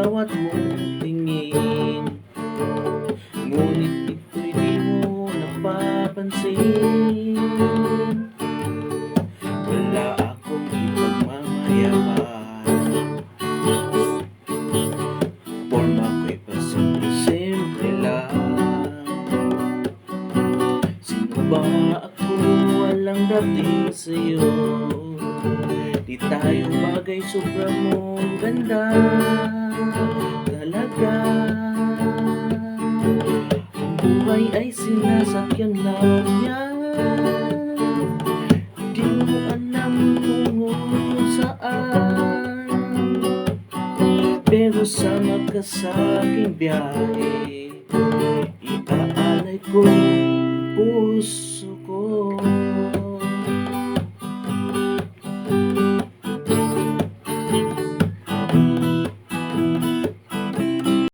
bawat mong tingin. Ngunit ito'y di mo napapansin. Wala akong ipagmamayaman, forma ko'y pasimple-simple lang. Sino ba ako? Walang dating sa'yo. Di tayo bagay, sobra mong ganda talaga. Ang buhay ay sinasakyan lang yan. Di mo alam kung saan, pero sama ka sa aking biyahe. Iaalay ko puso